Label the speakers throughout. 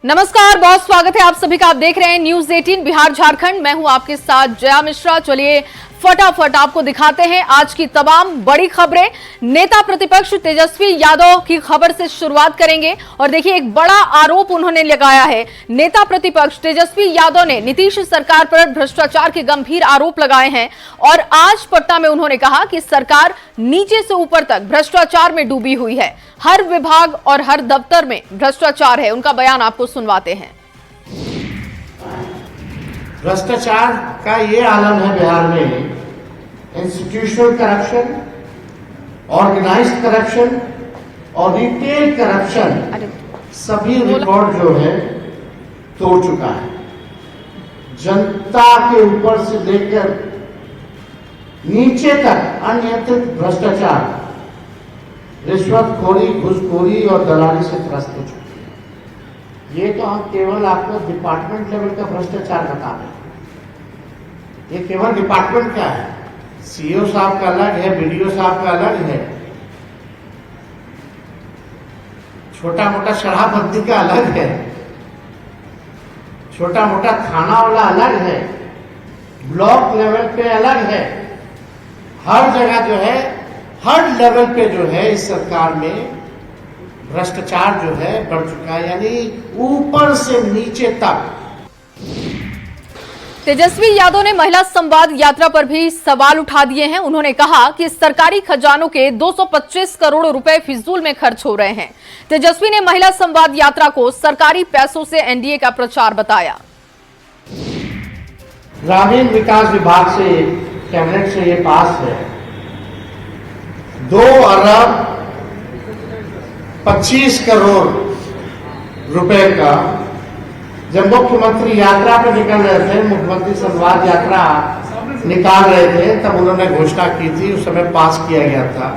Speaker 1: नमस्कार, बहुत स्वागत है आप सभी का। आप देख रहे हैं न्यूज 18 बिहार झारखंड। मैं हूं आपके साथ जया मिश्रा। चलिए फटाफट आपको दिखाते हैं आज की तमाम बड़ी खबरें। नेता प्रतिपक्ष तेजस्वी यादव की खबर से शुरुआत करेंगे और देखिए एक बड़ा आरोप उन्होंने लगाया है। नेता प्रतिपक्ष तेजस्वी यादव ने नीतीश सरकार पर भ्रष्टाचार के गंभीर आरोप लगाए हैं और आज पटना में उन्होंने कहा कि सरकार नीचे से ऊपर तक भ्रष्टाचार में डूबी हुई है। हर विभाग और हर दफ्तर में भ्रष्टाचार है। उनका बयान आपको सुनवाते हैं।
Speaker 2: भ्रष्टाचार का ये आलम है बिहार में, इंस्टीट्यूशनल करप्शन, ऑर्गेनाइज्ड करप्शन और रिटेल करप्शन सभी रिकॉर्ड जो है तोड़ चुका है। जनता के ऊपर से लेकर नीचे तक अनियंत्रित भ्रष्टाचार, रिश्वतखोरी, घूसखोरी और दलाली से त्रस्त हो चुकी है। ये तो हम केवल आपको डिपार्टमेंट लेवल का भ्रष्टाचार बता रहे हैं। ये केवल डिपार्टमेंट का है। सीईओ साहब का अलग है, बीडीओ साहब का अलग है, छोटा मोटा शराबबंदी का अलग है, छोटा मोटा थाना वाला अलग है, ब्लॉक लेवल पे अलग है। हर जगह जो है, हर लेवल पे जो है इस सरकार में भ्रष्टाचार जो है बढ़ चुका है, यानी ऊपर से नीचे तक।
Speaker 1: तेजस्वी यादव ने महिला संवाद यात्रा पर भी सवाल उठा दिए हैं। उन्होंने कहा कि सरकारी खजानों के 225 करोड़ रुपए फिजूल में खर्च हो रहे हैं। तेजस्वी ने महिला संवाद यात्रा को सरकारी पैसों से एनडीए का प्रचार बताया।
Speaker 2: ग्रामीण विकास विभाग से, कैबिनेट से ये पास है 2 अरब 25 करोड़ रुपए का। जब मुख्यमंत्री यात्रा पर निकल रहे थे, मुख्यमंत्री संवाद यात्रा निकाल रहे थे, तब उन्होंने घोषणा की थी, उस समय पास किया गया था।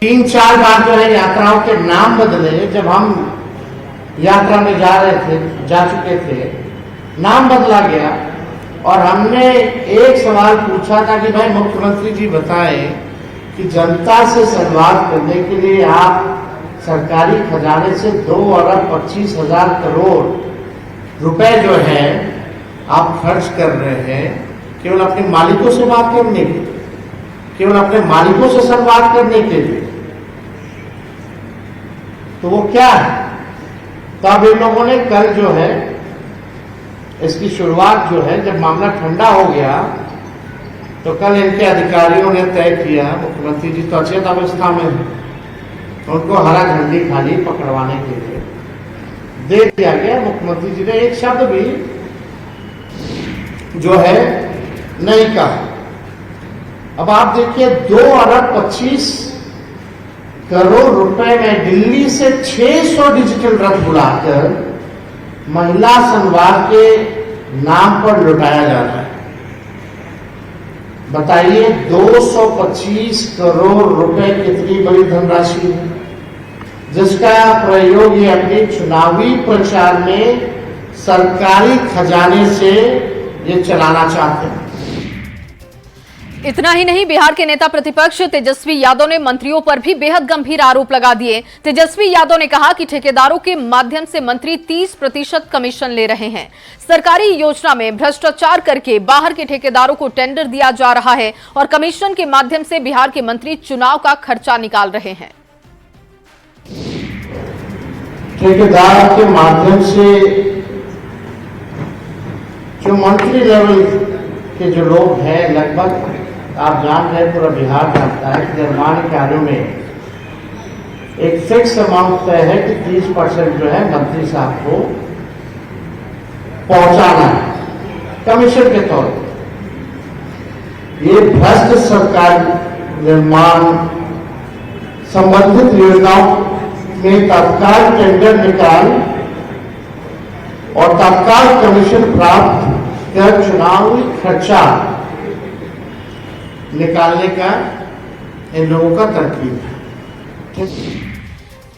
Speaker 2: 3-4 बार जो है यात्राओं के नाम बदले। जब हम यात्रा में जा चुके थे, नाम बदला गया और हमने एक सवाल पूछा था कि भाई मुख्यमंत्री जी बताएं कि जनता से संवाद करने के लिए आप सरकारी खजाने से 2 अरब 25 हजार करोड़ रुपए जो है आप खर्च कर रहे हैं केवल अपने मालिकों से बात करने के लिए, केवल अपने मालिकों से संवाद करने के लिए। तो वो क्या है? तब इन लोगों ने कल जो है इसकी शुरुआत जो है, जब मामला ठंडा हो गया तो कल इनके अधिकारियों ने तय किया, मुख्यमंत्री जी तो अचेत अवस्था में हैं, उनको हरा झंडी खाली पकड़वाने के लिए दे दिया गया। मुख्यमंत्री जी ने एक शब्द भी जो है नहीं कहा। अब आप देखिए 2 अरब 25 करोड़ रुपए में दिल्ली से 600 डिजिटल रथ बुलाकर महिला संवाद के नाम पर लुटाया जा रहा है। बताइए 225 करोड़ रुपए कितनी बड़ी धनराशि है, जिसका प्रयोग ये अपने चुनावी प्रचार में सरकारी खजाने से ये चलाना चाहते हैं।
Speaker 1: इतना ही नहीं, बिहार के नेता प्रतिपक्ष तेजस्वी यादव ने मंत्रियों पर भी बेहद गंभीर आरोप लगा दिए। तेजस्वी यादव ने कहा कि ठेकेदारों के माध्यम से मंत्री 30% कमीशन ले रहे हैं। सरकारी योजना में भ्रष्टाचार करके बाहर के ठेकेदारों को टेंडर दिया जा रहा है और कमीशन के माध्यम से बिहार के मंत्री चुनाव का खर्चा निकाल रहे हैं।
Speaker 2: ठेकेदार के माध्यम से जो मंत्री लेवल के जो लोग हैं, लगभग आप जान रहे हैं, पूरा बिहार जानता है कि निर्माण कार्यों में एक फिक्स अमाउंट तय है कि 30% जो है मंत्री साहब को पहुंचाना है कमीशन के तौर पर। ये भ्रष्ट सरकार निर्माण संबंधित योजनाओं में तत्काल टेंडर निकाल और तत्काल कमीशन प्राप्त कर चुनावी खर्चा निकालने का इन लोगों का तरकीब है।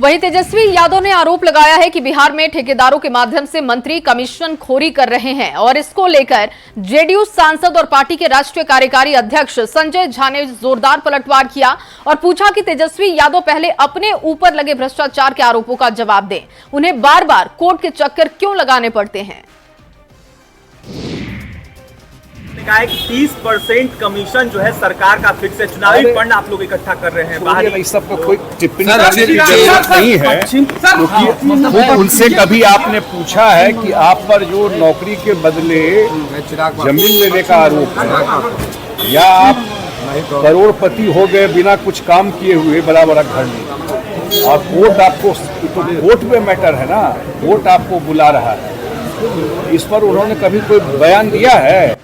Speaker 1: वहीं तेजस्वी यादव ने आरोप लगाया है कि बिहार में ठेकेदारों के माध्यम से मंत्री कमीशन खोरी कर रहे हैं और इसको लेकर जेडीयू सांसद और पार्टी के राष्ट्रीय कार्यकारी अध्यक्ष संजय झा ने जोरदार पलटवार किया और पूछा कि तेजस्वी यादव पहले अपने ऊपर लगे भ्रष्टाचार के आरोपों का जवाब दें, उन्हें बार बार कोर्ट के चक्कर क्यों लगाने पड़ते हैं।
Speaker 3: कहा है कि 30% कमीशन जो है सरकार का फिक्स है, चुनावी फंड आप लोग इकट्ठा कर रहे हैं बाहर।
Speaker 4: इस सब पर कोई टिप्पणी करने की जरूरत नहीं है, क्योंकि उनसे कभी आपने पूछा है कि आप पर जो नौकरी के बदले जमीन लेने का आरोप है या आप करोड़पति हो गए बिना कुछ काम किए हुए बड़ा बड़ा घर में, और वोट आपको, तो वोट में मैटर है ना, वोट आपको बुला रहा है, इस पर उन्होंने कभी कोई बयान दिया है।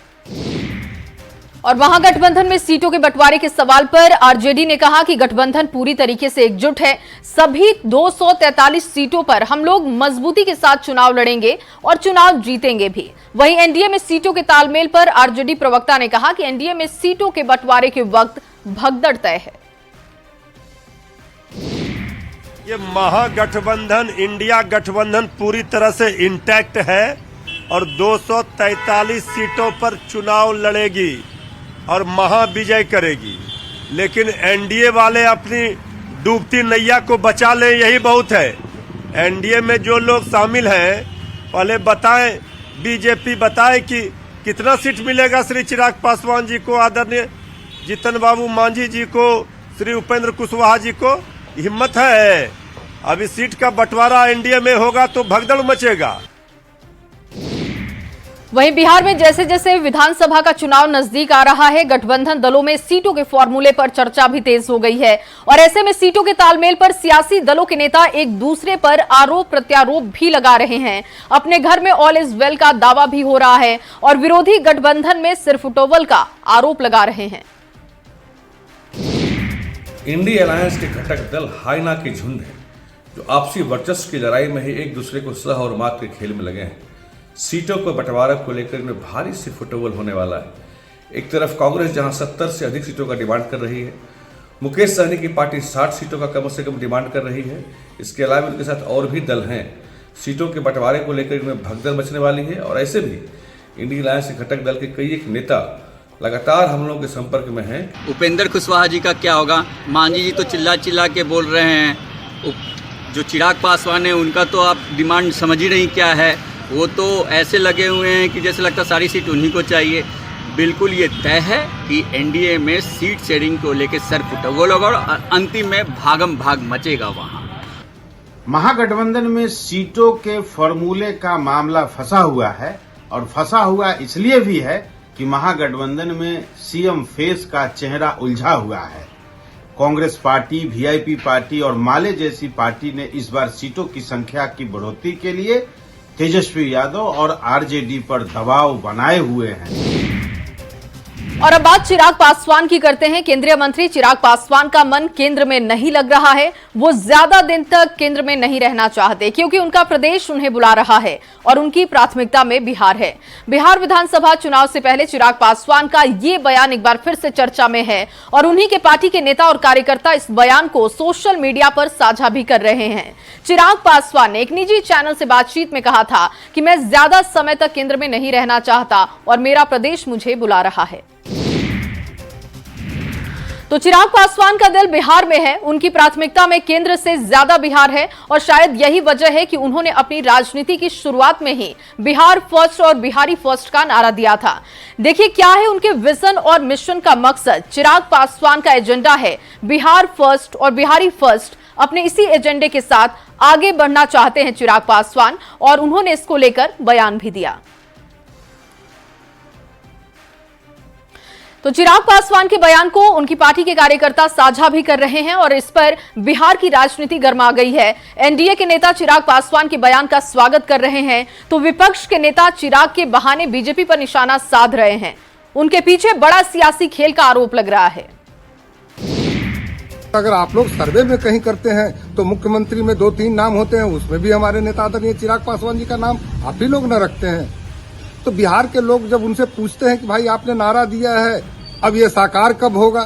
Speaker 1: और महागठबंधन में सीटों के बंटवारे के सवाल पर आरजेडी ने कहा कि गठबंधन पूरी तरीके से एकजुट है, सभी 243 सीटों पर हम लोग मजबूती के साथ चुनाव लड़ेंगे और चुनाव जीतेंगे भी। वहीं एनडीए में सीटों के तालमेल पर आरजेडी प्रवक्ता ने कहा कि एनडीए में सीटों के बंटवारे के वक्त भगदड़ तय है।
Speaker 5: ये महागठबंधन, इंडिया गठबंधन पूरी तरह से इंटैक्ट है और 243 सीटों पर चुनाव लड़ेगी और महाविजय करेगी। लेकिन एनडीए वाले अपनी डूबती नैया को बचा लें, यही बहुत है। एनडीए में जो लोग शामिल हैं पहले बताएं, बीजेपी बताए कि कितना सीट मिलेगा श्री चिराग पासवान जी को, आदरणीय जीतन बाबू मांझी जी को, श्री उपेंद्र कुशवाहा जी को। हिम्मत है, अभी सीट का बंटवारा एनडीए में होगा तो भगदड़ मचेगा।
Speaker 1: वहीं बिहार में जैसे जैसे विधानसभा का चुनाव नजदीक आ रहा है, गठबंधन दलों में सीटों के फॉर्मूले पर चर्चा भी तेज हो गई है और ऐसे में सीटों के तालमेल पर सियासी दलों के नेता एक दूसरे पर आरोप प्रत्यारोप भी लगा रहे हैं। अपने घर में ऑल इज वेल का दावा भी हो रहा है और विरोधी गठबंधन में सिर्फ टोवल का आरोप लगा रहे हैं।
Speaker 6: इंडी अलायंस के घटक दल हाइना के झुंड है जो आपसी वर्चस्व की लड़ाई में ही एक दूसरे को सह और मात के खेल में लगे हैं। सीटों को बंटवारा को लेकर इनमें भारी से फुटबॉल होने वाला है। एक तरफ कांग्रेस जहां 70 से अधिक सीटों का डिमांड कर रही है, मुकेश सहनी की पार्टी 60 सीटों का कम से कम डिमांड कर रही है। इसके अलावा उनके साथ और भी दल हैं। सीटों के बंटवारे को लेकर इनमें भगदड़ मचने वाली है और ऐसे भी इंडिया अलायंस के घटक दल के कई एक नेता लगातार हम लोगों के संपर्क में हैं।
Speaker 7: उपेंद्र कुशवाहा जी का क्या होगा? मांझी जी तो चिल्ला चिल्ला के बोल रहे हैं। जो चिराग पासवान है उनका तो आप डिमांड समझ ही नहीं क्या है। वो तो ऐसे लगे हुए हैं कि जैसे लगता सारी सीट उन्हीं को चाहिए। बिल्कुल ये तय है कि एनडीए में सीट शेयरिंग को लेकर सर फुटबॉल होगा और अंतिम में भागम भाग मचेगा। वहाँ
Speaker 8: महागठबंधन में सीटों के फॉर्मूले का मामला फंसा हुआ है और फंसा हुआ इसलिए भी है कि महागठबंधन में सीएम फेस का चेहरा उलझा हुआ है। कांग्रेस पार्टी, वीआईपी पार्टी और माले जैसी पार्टी ने इस बार सीटों की संख्या की बढ़ोतरी के लिए तेजस्वी यादव और आरजेडी पर दबाव बनाए हुए हैं।
Speaker 1: और अब बात चिराग पासवान की करते हैं। केंद्रीय मंत्री चिराग पासवान का मन केंद्र में नहीं लग रहा है। वो ज्यादा दिन तक केंद्र में नहीं रहना चाहते क्योंकि उनका प्रदेश उन्हें बुला रहा है और उनकी प्राथमिकता में बिहार है। बिहार विधानसभा चुनाव से पहले चिराग पासवान का ये बयान एक बार फिर से चर्चा में है और उन्हीं के पार्टी के नेता और कार्यकर्ता इस बयान को सोशल मीडिया पर साझा भी कर रहे हैं। चिराग पासवान ने एक निजी चैनल से बातचीत में कहा था कि मैं ज्यादा समय तक केंद्र में नहीं रहना चाहता और मेरा प्रदेश मुझे बुला रहा है। तो चिराग पासवान का दिल बिहार में है, उनकी प्राथमिकता में केंद्र से ज्यादा बिहार है और शायद यही वजह है कि उन्होंने अपनी राजनीति की शुरुआत में ही बिहार फर्स्ट और बिहारी फर्स्ट का नारा दिया था। देखिए क्या है उनके विजन और मिशन का मकसद। चिराग पासवान का एजेंडा है बिहार फर्स्ट और बिहारी फर्स्ट। अपने इसी एजेंडे के साथ आगे बढ़ना चाहते हैं चिराग पासवान और उन्होंने इसको लेकर बयान भी दिया। तो चिराग पासवान के बयान को उनकी पार्टी के कार्यकर्ता साझा भी कर रहे हैं और इस पर बिहार की राजनीति गर्मा गई है। एनडीए के नेता चिराग पासवान के बयान का स्वागत कर रहे हैं तो विपक्ष के नेता चिराग के बहाने बीजेपी पर निशाना साध रहे हैं। उनके पीछे बड़ा सियासी खेल का आरोप लग रहा है।
Speaker 9: अगर आप लोग सर्वे में कहीं करते हैं तो मुख्यमंत्री में 2-3 नाम होते हैं, उसमें भी हमारे नेता आदरणीय चिराग पासवान जी का नाम आप ही लोग न रखते हैं। तो बिहार के लोग जब उनसे पूछते हैं कि भाई आपने नारा दिया है, अब ये साकार कब होगा,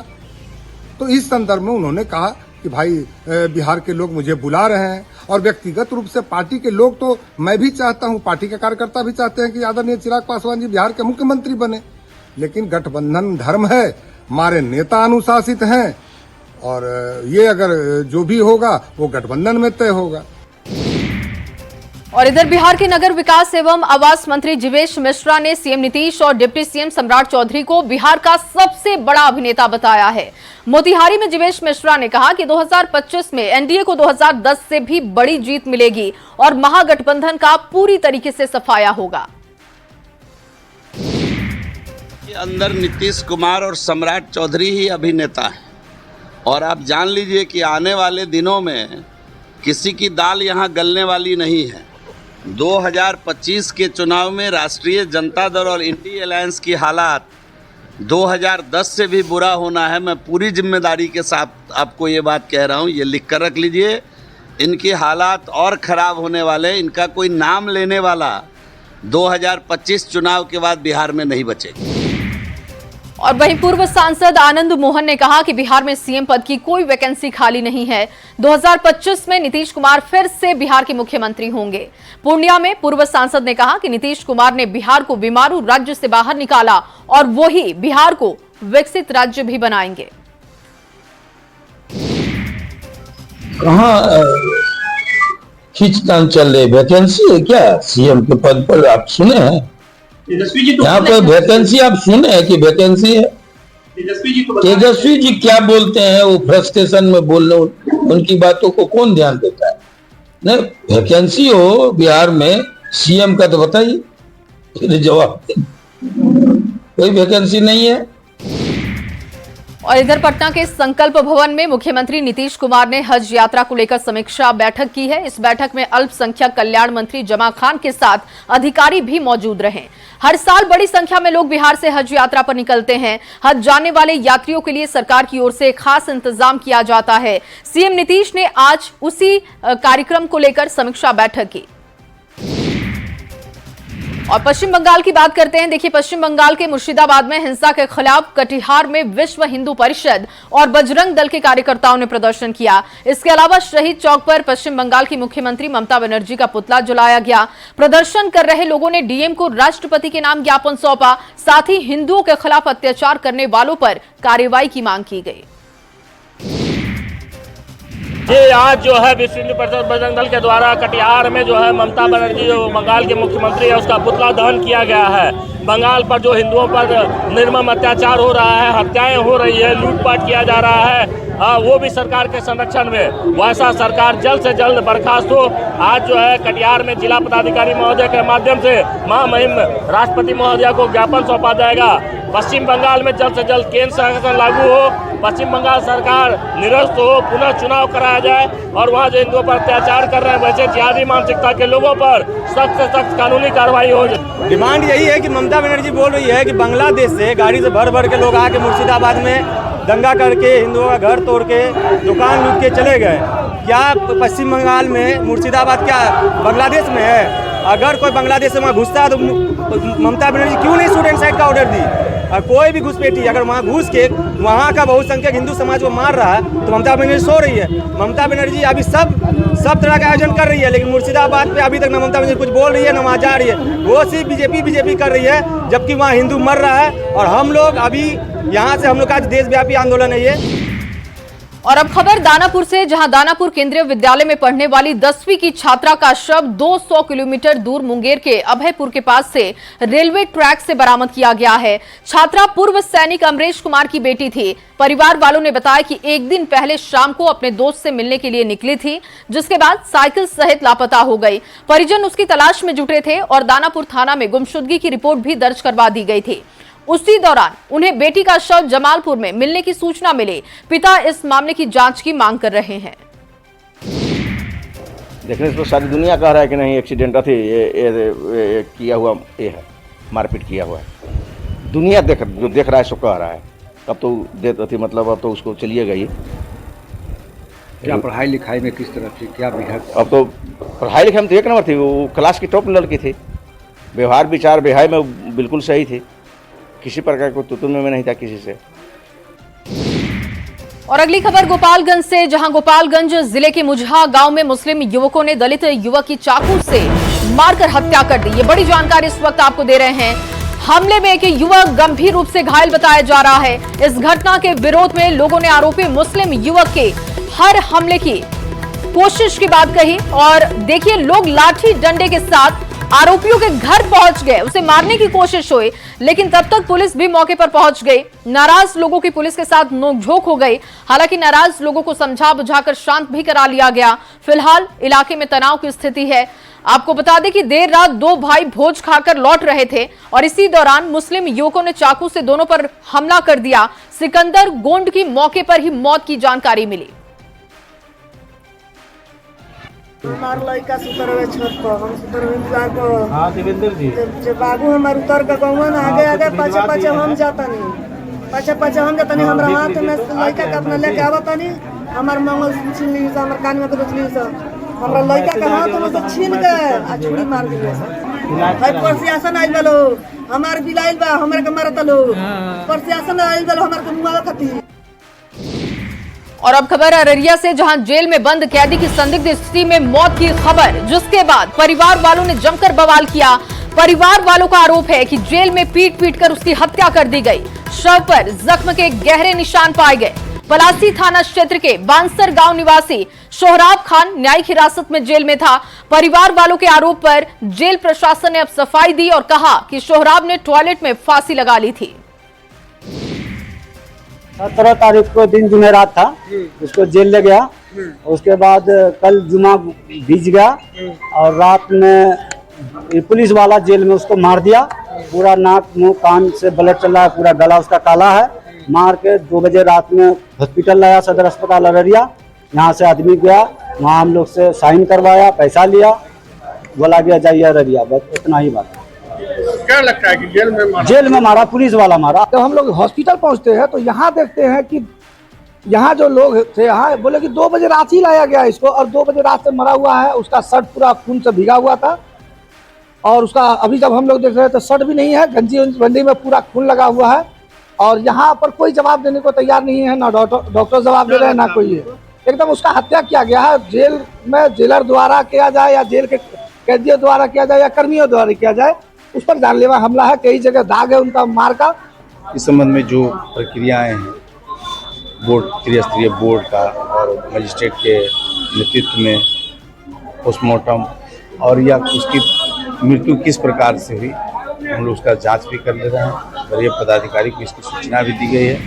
Speaker 9: तो इस संदर्भ में उन्होंने कहा कि भाई बिहार के लोग मुझे बुला रहे हैं, और व्यक्तिगत रूप से पार्टी के लोग तो मैं भी चाहता हूं, पार्टी के कार्यकर्ता भी चाहते हैं कि आदरणीय चिराग पासवान जी बिहार के मुख्यमंत्री बने, लेकिन गठबंधन धर्म है, हमारे नेता अनुशासित हैं, और ये अगर जो भी होगा वो गठबंधन में तय होगा।
Speaker 1: और इधर बिहार के नगर विकास एवं आवास मंत्री जीवेश मिश्रा ने सीएम नीतीश और डिप्टी सीएम सम्राट चौधरी को बिहार का सबसे बड़ा अभिनेता बताया है। मोतिहारी में जीवेश मिश्रा ने कहा कि 2025 में एनडीए को 2010 से भी बड़ी जीत मिलेगी और महागठबंधन का पूरी तरीके से सफाया होगा।
Speaker 10: अंदर नीतीश कुमार और सम्राट चौधरी ही अभिनेता है, और आप जान लीजिए कि आने वाले दिनों में किसी की दाल यहाँ गलने वाली नहीं है। 2025 के चुनाव में राष्ट्रीय जनता दल और इंडी अलायंस की हालात 2010 से भी बुरा होना है। मैं पूरी जिम्मेदारी के साथ आपको ये बात कह रहा हूँ, ये लिख कर रख लीजिए। इनके हालात और ख़राब होने वाले, इनका कोई नाम लेने वाला 2025 चुनाव के बाद बिहार में नहीं बचेगा।
Speaker 1: और वहीं पूर्व सांसद आनंद मोहन ने कहा कि बिहार में सीएम पद की कोई वैकेंसी खाली नहीं है। 2025 में नीतीश कुमार फिर से बिहार के मुख्यमंत्री होंगे। पूर्णिया में पूर्व सांसद ने कहा कि नीतीश कुमार ने बिहार को बीमारू राज्य से बाहर निकाला और वो ही बिहार को विकसित राज्य भी बनाएंगे।
Speaker 11: कहाँ खींचतान चल रही, वैकेंसी है क्या सीएम के पद पर? आप सुने हैं यहाँ पर वैकेंसी? आप सुने हैं कि वैकेंसी है? तेजस्वी जी क्या बोलते हैं, वो फ्रस्ट्रेशन में बोल रहे, उनकी बातों को कौन ध्यान देता है? नहीं, वैकेंसी हो बिहार में सीएम का तो बताइए, फिर जवाब कोई वैकेंसी नहीं है।
Speaker 1: और इधर पटना के संकल्प भवन में मुख्यमंत्री नीतीश कुमार ने हज यात्रा को लेकर समीक्षा बैठक की है। इस बैठक में अल्पसंख्यक कल्याण मंत्री जमा खान के साथ अधिकारी भी मौजूद रहे। हर साल बड़ी संख्या में लोग बिहार से हज यात्रा पर निकलते हैं। हज जाने वाले यात्रियों के लिए सरकार की ओर से खास इंतजाम किया जाता है। सीएम नीतीश ने आज उसी कार्यक्रम को लेकर समीक्षा बैठक की। और पश्चिम बंगाल की बात करते हैं। देखिए, पश्चिम बंगाल के मुर्शिदाबाद में हिंसा के खिलाफ कटिहार में विश्व हिंदू परिषद और बजरंग दल के कार्यकर्ताओं ने प्रदर्शन किया। इसके अलावा शहीद चौक पर पश्चिम बंगाल की मुख्यमंत्री ममता बनर्जी का पुतला जलाया गया। प्रदर्शन कर रहे लोगों ने डीएम को राष्ट्रपति के नाम ज्ञापन सौंपा। साथ ही हिंदुओं के खिलाफ अत्याचार करने वालों पर कार्रवाई की मांग की गई।
Speaker 12: ये आज जो है विश्व हिंदू परिषद बजरंग दल के द्वारा कटिहार में जो है ममता बनर्जी जो बंगाल के मुख्यमंत्री है उसका पुतला दहन किया गया है। बंगाल पर जो हिंदुओं पर निर्मम अत्याचार हो रहा है, हत्याएं हो रही है, लूटपाट किया जा रहा है, वो भी सरकार के संरक्षण में, वैसा सरकार जल्द से जल्द बर्खास्त हो। आज जो है कटिहार में जिला पदाधिकारी महोदय के माध्यम से महामहिम राष्ट्रपति महोदय को ज्ञापन सौंपा जाएगा। पश्चिम बंगाल में जल्द से जल्द केंद्र शासन लागू हो, पश्चिम बंगाल सरकार निरस्त हो, पुनः चुनाव कराया जाए और वहाँ जो हिंदुओं पर अत्याचार कर रहे हैं वैसे जिहादी मानसिकता के लोगों पर सख्त से सख्त कानूनी कार्रवाई हो जाए।
Speaker 3: डिमांड यही है कि ममता बनर्जी बोल रही है कि बांग्लादेश से गाड़ी से भर भर के लोग आके मुर्शिदाबाद में दंगा करके हिंदुओं का घर तोड़ के दुकान लूट के चले गए। क्या पश्चिम बंगाल में मुर्शिदाबाद क्या बांग्लादेश में है? अगर कोई बांग्लादेश से वहाँ घुसता है तो ममता बनर्जी क्यों नहीं शूट एंड साइड का ऑर्डर दी? और कोई भी घुसपैठी अगर वहाँ घुस के वहाँ का बहुसंख्यक हिंदू समाज को मार रहा है तो ममता बनर्जी सो रही है। ममता बनर्जी अभी सब तरह का आयोजन कर रही है, लेकिन मुर्शिदाबाद पे अभी तक न ममता बनर्जी कुछ बोल रही है न वहाँ जा रही है। वो सिर्फ बीजेपी कर रही है, जबकि वहाँ हिंदू मर रहा है। और हम लोग अभी यहाँ से हम लोग का देशव्यापी आंदोलन है ये।
Speaker 1: और अब खबर दानापुर से, जहां दानापुर केंद्रीय विद्यालय में पढ़ने वाली 10वीं की छात्रा का शव 200 किलोमीटर दूर मुंगेर के अभयपुर के पास से रेलवे ट्रैक से बरामद किया गया है। छात्रा पूर्व सैनिक अमरेश कुमार की बेटी थी। परिवार वालों ने बताया कि एक दिन पहले शाम को अपने दोस्त से मिलने के लिए निकली थी, जिसके बाद साइकिल सहित लापता हो गई। परिजन उसकी तलाश में जुटे थे और दानापुर थाना में गुमशुदगी की रिपोर्ट भी दर्ज करवा दी गई थी। उसी दौरान उन्हें बेटी का शव जमालपुर में मिलने की सूचना मिली। पिता इस मामले की जांच की मांग कर रहे हैं।
Speaker 13: देखने से सारी दुनिया कह रहा है कि नहीं एक्सीडेंट थी, ये किया हुआ ये है, मारपीट किया हुआ है। दुनिया जो देख रहा है सो कह रहा है। अब तो देती थी, मतलब अब तो उसको चलिए गई।
Speaker 4: क्या पढ़ाई लिखाई में किस तरह थी, क्या विधायक?
Speaker 13: अब तो पढ़ाई लिखाई में तो एक नंबर थी, वो क्लास की टॉप लड़की थी। व्यवहार विचार व्यवहार में बिल्कुल सही थी, किसी प्रकार को तुतुन में नहीं था किसी से।
Speaker 1: और अगली खबर गोपालगंज से, जहां गोपालगंज जिले के मुजहा गांव में मुस्लिम युवकों ने दलित युवक की चाकू से मारकर हत्या कर दी। ये बड़ी जानकारी इस वक्त आपको दे रहे हैं। हमले में एक युवक गंभीर रूप से घायल बताया जा रहा है। इस घटना के विरोध में लोगों ने आरोपी मुस्लिम युवक के हर हमले की कोशिश की बात कही और देखिए, लोग लाठी डंडे के साथ आरोपियों के घर पहुंच गए, उसे मारने की कोशिश हुई, लेकिन तब तक पुलिस भी मौके पर पहुंच गई। नाराज लोगों की पुलिस के साथ नोकझोंक हो गई। हालांकि नाराज लोगों को समझा बुझाकर शांत भी करा लिया गया। फिलहाल इलाके में तनाव की स्थिति है। आपको बता दें कि देर रात दो भाई भोज खाकर लौट रहे थे और इसी दौरान मुस्लिम युवकों ने चाकू से दोनों पर हमला कर दिया। सिकंदर गोंड की मौके पर ही मौत की जानकारी मिली।
Speaker 14: हमार लड़का सुतर हुए छत पर, हम सुतर हुए इंतजार को। हाँ देवेंद्र जी, जे बाबू हमार उतर के गौवन आगे आगे पीछे पीछे हम जाता नहीं, पीछे पीछे हम जाता नहीं। हमरा हाथ में लड़का के अपना लेके आवता नहीं, हमार मंगल छीन ली, हमार कान में कुछ ली, हमरा लड़का के हाथ में से छीन के आ छुरी मार दिए। भाई प्रशासन आइल बलो, हमार बिलाइल बा, हमरे के मारत लो। प्रशासन आइल बलो, हमार के मुआवा खाती।
Speaker 1: और अब खबर अररिया से, जहां जेल में बंद कैदी की संदिग्ध स्थिति में मौत की खबर, जिसके बाद परिवार वालों ने जमकर बवाल किया। परिवार वालों का आरोप है कि जेल में पीट पीट कर उसकी हत्या कर दी गई। शव पर जख्म के गहरे निशान पाए गए। पलासी थाना क्षेत्र के बांसर गांव निवासी सोहराब खान न्यायिक हिरासत में जेल में था। परिवार वालों के आरोप पर जेल प्रशासन ने अब सफाई दी और कहा कि सोहराब ने टॉयलेट में फांसी लगा ली थी।
Speaker 15: 17 तारीख को दिन जुमेरात था, उसको जेल ले गया। उसके बाद कल जुमा बीत गया और रात में पुलिस वाला जेल में उसको मार दिया। पूरा नाक मुंह कान से ब्लड चल रहा है, पूरा गला उसका काला है। मार के 2 बजे रात में हॉस्पिटल लाया, सदर अस्पताल अररिया। यहाँ से आदमी गया, वहाँ हम लोग से साइन करवाया, पैसा लिया, बोला गया जाइए अररिया। बस इतना ही बात।
Speaker 9: क्या लगता है कि
Speaker 15: जेल में मारा, पुलिस वाला मारा।
Speaker 16: जब हम लोग हॉस्पिटल पहुंचते हैं तो यहाँ देखते हैं कि यहाँ जो लोग थे, यहाँ बोले कि 2 बजे रात ही लाया गया इसको, और 2 बजे रात से मरा हुआ है। उसका शर्ट पूरा खून से भीगा हुआ था और उसका अभी जब हम लोग देख रहे हैं तो शर्ट भी नहीं है, गंजी बंदी में पूरा खून लगा हुआ है। और यहाँ पर कोई जवाब देने को तैयार नहीं है, ना डॉक्टर जवाब दे रहे हैं, ना कोई है। एकदम उसका हत्या किया गया है। जेल में जेलर द्वारा किया जाए या जेल के कैदियों द्वारा किया जाए या कर्मियों द्वारा किया जाए, उस पर जानलेवा हमला है। कई जगह दाग है उनका मार का।
Speaker 8: इस संबंध में जो प्रक्रियाएं हैं बोर्ड, त्रिस्तरीय बोर्ड का और मजिस्ट्रेट के नेतृत्व में पोस्टमार्टम और या उसकी मृत्यु किस प्रकार से हुई, हम लोग उसका जांच भी कर ले रहे हैं। वरीय पदाधिकारी को इसकी सूचना भी दी गई है।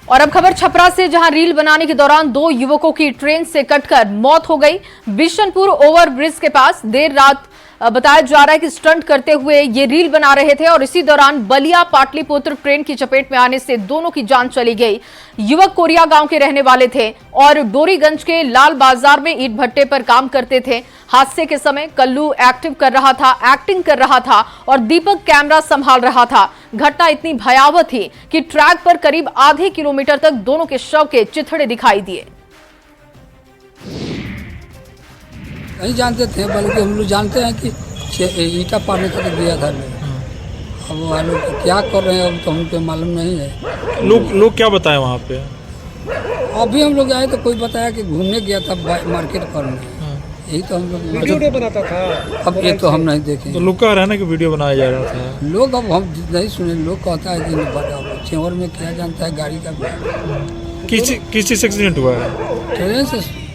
Speaker 1: और अब खबर छपरा से, जहां रील बनाने के दौरान 2 युवकों की ट्रेन से कटकर मौत हो गई। बिशनपुर ओवरब्रिज के पास देर रात बताया जा रहा है कि स्टंट करते हुए ये रील बना रहे थे और इसी दौरान बलिया पाटलिपुत्र ट्रेन की चपेट में आने से दोनों की जान चली गई। युवक कोरिया गांव के रहने वाले थे और डोरीगंज के लाल बाजार में ईंट भट्टे पर काम करते थे। हादसे के समय कल्लू एक्टिंग कर रहा था और दीपक कैमरा संभाल रहा था। घटना इतनी भयावह थी कि ट्रैक पर करीब आधे किलोमीटर तक दोनों के शव के चिथड़े दिखाई दिए।
Speaker 16: नहीं जानते थे, बल्कि हम लोग जानते हैं कि ईटा पाड़ने तक गया था। अब वो लोग क्या कर रहे हैं अब तो हमको मालूम नहीं है।
Speaker 17: लोग क्या बताए वहाँ पे?
Speaker 16: अभी हम लोग आए तो कोई बताया कि घूमने गया था मार्केट करने। यही तो हम लोग वीडियो बनाता था। अब ये तो हम नहीं देखे।
Speaker 17: तो लोग कह रहे हैं ना कि वीडियो बनाया जा रहा था।
Speaker 16: लोग अब हम नहीं सुने। लोग कहता है कि चेवर में क्या जानता है गाड़ी का।
Speaker 17: किस चीज से एक्सीडेंट हुआ है?
Speaker 16: ट्रेन से।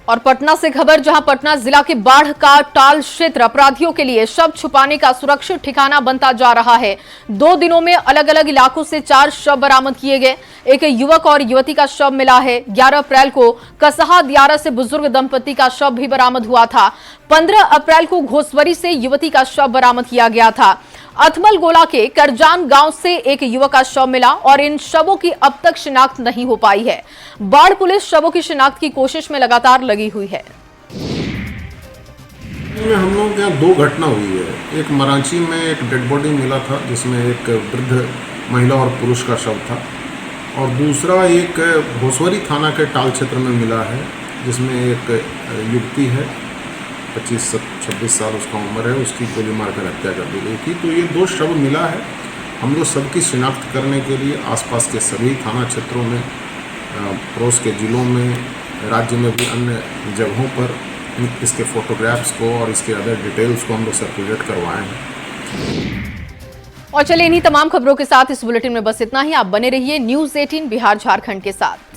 Speaker 1: और पटना से खबर, जहां पटना जिला के बाढ़ का टाल क्षेत्र अपराधियों के लिए शव छुपाने का सुरक्षित ठिकाना बनता जा रहा है। 2 दिनों में अलग अलग इलाकों से 4 शव बरामद किए गए। एक युवक और युवती का शव मिला है। 11 अप्रैल को कसहा दियारा से बुजुर्ग दंपति का शव भी बरामद हुआ था। 15 अप्रैल को घोसवरी से युवती का शव बरामद किया गया था। अथमल गोला के करजान गांव से एक युवक का शव मिला और इन शवों की अब तक शिनाख्त नहीं हो पाई है। बाढ़ पुलिस शवों की शिनाख्त की कोशिश में लगातार लगी हुई है।
Speaker 18: हम लोग यहाँ 2 घटना हुई है। एक मरांची में एक डेड बॉडी मिला था जिसमें एक वृद्ध महिला और पुरुष का शव था, और दूसरा एक भोसवरी थाना के टाल क्षेत्र में मिला है जिसमें एक युवती है, 25-26 साल उसका उम्र है, उसकी गोली मारकर हत्या कर दी गई थी। तो ये 2 शव मिला है हम लोग सबकी शिनाख्त करने के लिए आसपास के सभी थाना क्षेत्रों में, पड़ोस के जिलों में, राज्य में भी अन्य जगहों पर इसके फोटोग्राफ्स को और इसके अदर डिटेल्स को हम लोग सर्कुलेट करवाए हैं।
Speaker 1: और चलिए इन्हीं तमाम खबरों के साथ इस बुलेटिन में बस इतना ही। आप बने रहिए न्यूज़ 18 बिहार झारखंड के साथ।